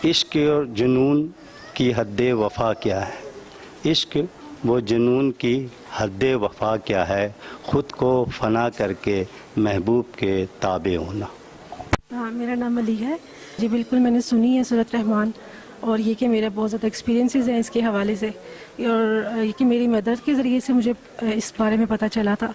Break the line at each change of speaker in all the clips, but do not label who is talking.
عشق اور جنون کی حد وفا کیا ہے؟ عشق وہ جنون کی حد وفا کیا ہے، خود کو فنا کر کے محبوب کے تابع ہونا۔
ہاں، میرا نام علی ہے جی۔ بالکل میں نے سنی ہے سورۃ رحمان، اور یہ کہ میرا بہت زیادہ ایکسپیرینسز ہیں اس کے حوالے سے، اور یہ کہ میری مدر کے ذریعے سے مجھے اس بارے میں پتہ چلا تھا۔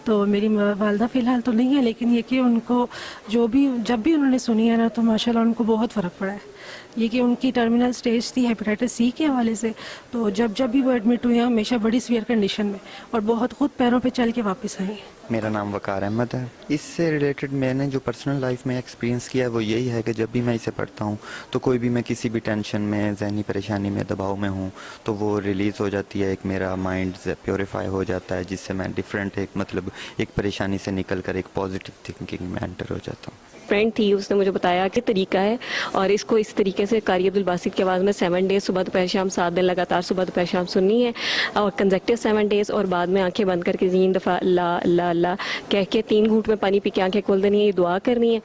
تو میری والدہ فی الحال تو نہیں ہے، لیکن یہ کہ ان کو جب بھی انہوں نے سنی ہے نا، تو ماشاءاللہ ان کو بہت فرق پڑا ہے۔ یہ کہ ان کی ٹرمینل سٹیج تھی ہیپیٹائٹس سی کے حوالے سے، تو جب بھی وہ ایڈمٹ ہوئے ہیں ہمیشہ بڑی سیویئر کنڈیشن میں، اور بہت خود پیروں پہ چل کے واپس آئے ہیں۔
میرا نام وقار احمد ہے۔ اس سے ریلیٹڈ میں نے جو پرسنل لائف میں ایکسپیرینس کیا ہے وہ یہی ہے کہ جب بھی میں اسے پڑھتا ہوں تو کوئی بھی میں کسی بھی ٹینشن میں، ذہنی پریشانی میں، دباؤ میں ہوں تو وہ ریلیز ہو جاتی ہے، ایک میرا مائنڈ پیوریفائی ہو جاتا ہے، جس سے میں ڈفرینٹ ایک پریشانی سے نکل کر ایک پازیٹیو تھنکنگ میں انٹر ہو جاتا ہوں۔
فرینڈ تھی، اس نے مجھے بتایا کہ طریقہ ہے، اور اس کو اس طریقے سے قاری عبدالباسط کی آواز میں 7 ڈیز صبح دوپہر شام 7 دن لگاتار صبح دوپہر شام سننی ہے، اور کنزیکٹیو 7 ڈیز، اور بعد میں آنکھیں بند کر کے 3 دفعہ اللہ اللہ اللہ کہہ کے 3 گھونٹ میں پانی پی کے آنکھیں کھول دینی ہے، یہ دعا کرنی ہے۔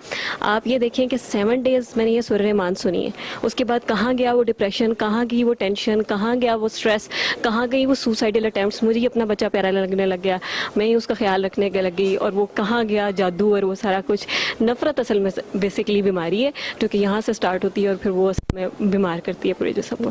آپ یہ دیکھیں کہ 7 ڈیز میں نے یہ سورہ رحمان سنی ہے، اس کے بعد کہاں گیا وہ ڈپریشن، کہاں گئی وہ ٹینشن، کہاں گیا وہ سٹریس، کہاں گئی وہ سوسائڈل اٹیمپٹس، مجھے ہی اپنا بچہ پیارا لگنے لگ گیا، میں ہی اس کا خیال رکھنے کے لگ گئی، اور وہ کہاں گیا جادو اور وہ سارا کچھ۔ نفرت اصل میں بیسکلی بیماری ہے، کیونکہ یہاں سے سٹارٹ ہوتی ہے اور پھر وہ اصل میں بیمار کرتی ہے پورے جسم کو۔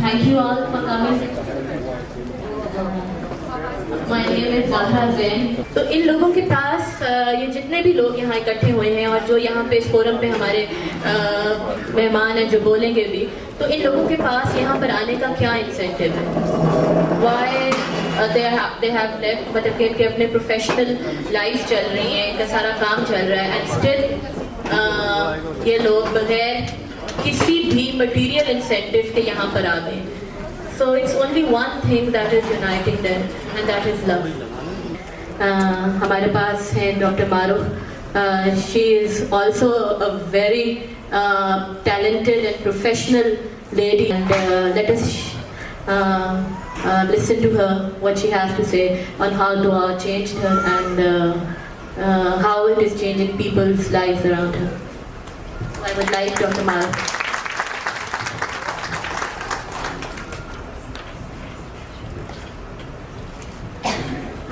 Thank you all for coming. My name is Zahra Zain. تو ان لوگوں کے پاس یہ جتنے بھی لوگ یہاں اکٹھے ہوئے ہیں اور جو یہاں پہ اس فورم پہ ہمارے مہمان ہیں جو بولیں گے بھی، تو ان لوگوں کے پاس یہاں پر آنے کا کیا انسینٹیو ہے؟ Why they have left؟ مطلب کہ اپنے پروفیشنل لائف چل رہی ہیں، ان کا سارا کام چل رہا ہے، اینڈ اسٹل یہ لوگ بغیر کسی بھی مٹیریل انسینٹیو کے یہاں پر آ گئے۔ So it's only one thing that is uniting them, and that is love. ہمارے پاس ہیں ڈاکٹر معروف۔ She is also a very talented and professional lady, and let us listen to her, what she has to say on how dua changed her and how it is changing people's lives around her. I would like Dr. Maruf.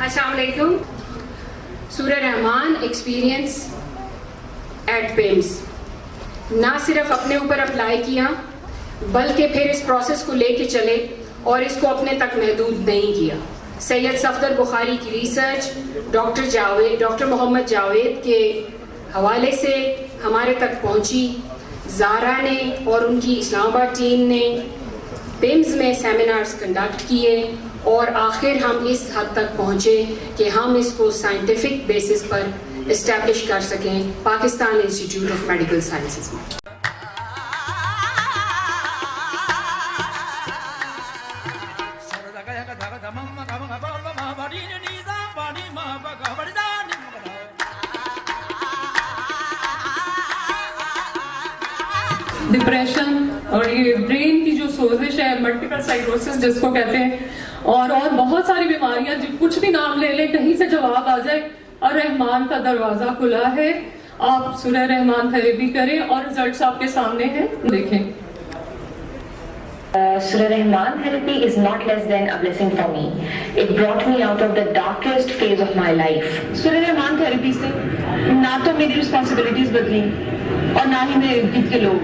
السلام علیکم۔ سورہ رحمان experience at پیمز، نہ صرف اپنے اوپر apply کیا بلکہ پھر اس پروسیس کو لے کے چلے اور اس کو اپنے تک محدود نہیں کیا۔ سید صفدر بخاری کی ریسرچ ڈاکٹر محمد جاوید کے حوالے سے ہمارے تک پہنچی، زارا نے اور ان کی اسلام آباد ٹیم نے پیمز میں سیمینارز کنڈکٹ کیے، اور آخر ہم اس حد تک پہنچے کہ ہم اس کو سائنٹیفک بیسس پر اسٹیبلش کر سکیں Pakistan institute of medical sciences میں۔
ڈپریشن اور یہ برین کی جو سوزش ہے، ملٹیپل سائروسس جس کو کہتے ہیں، اور بہت ساری بیماریاں، کچھ بھی نام لے لیں کہیں سے جواب آ جائے، اور رحمان کا دروازہ کھلا ہے۔ آپ سورہ رحمان تھیریپی کریں اور رزلٹس آپ کے سامنے ہیں، دیکھیں۔
Surah Rahman therapy is not less than a blessing for me. It brought me out of the darkest phase of my life.
Surah Rahman therapy سے نہ تو میری رسپانسبلٹیز بدلی اور نہ ہی میرے ارد گرد کے لوگ،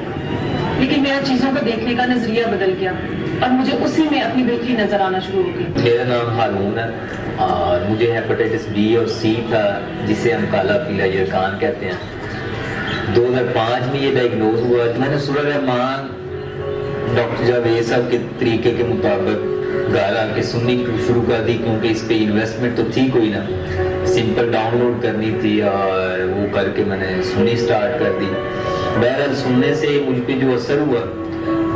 لیکن میرا چیزوں کو دیکھنے کا نظریہ بدل گیا اور مجھے اسی میں اپنی بہتری نظر آنا شروع ہو گئی۔
میرا نام ہارون ہے اور مجھے ہیپاٹائٹس بی اور سی تھا، جسے ہم کالا پیلا یرکان کہتے ہیں۔ 2005 میں یہ ڈائگنوز ہوا۔ میں نے سورہ رحمان ڈاکٹر جاوید صاحب کے طریقے کے مطابق گھر آ کے سننی شروع کر دی، کیونکہ اس پہ انویسٹمنٹ تو تھی کوئی نہ، سمپل ڈاؤن لوڈ کرنی تھی، اور وہ کر کے میں نے سننی سٹارٹ کر دی۔ بہرحال سننے سے مجھ پہ جو اثر ہوا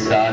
7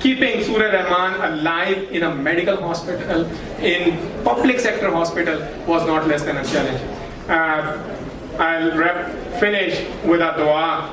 keeping Surah Rahman alive in a medical hospital, in public sector hospital, was not less than a challenge. I'll finish with a dua.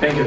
Thank you.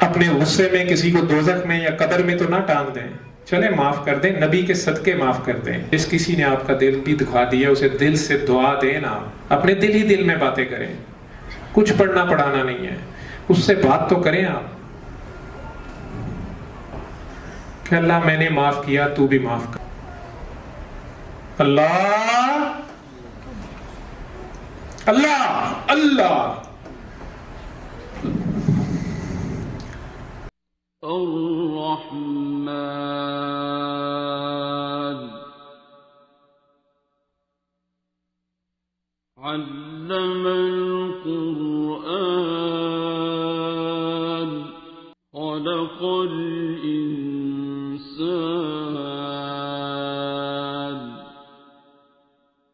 اپنے غصے میں کسی کو دوزخ میں یا قبر میں تو نہ ٹانگ دیں، چلے معاف کر دیں، نبی کے صدقے معاف کر دیں. جس کسی نے آپ کا دل بھی دکھا دیا اسے دل سے دعا دیں نا، اپنے دل ہی دل میں باتیں کریں، کچھ پڑھنا پڑھانا نہیں ہے، اس سے بات تو کریں آپ کہ اللہ میں نے معاف کیا تو بھی معاف کر. اللہ اللہ اللہ
الرحمن علم القرآن خلق الإنسان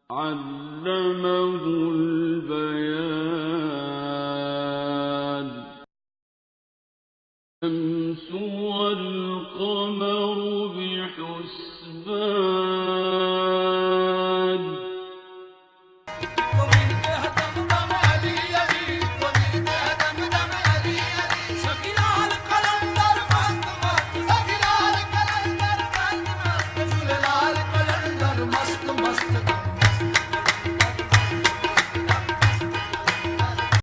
علمه البيان الشمس والقمر بحسبان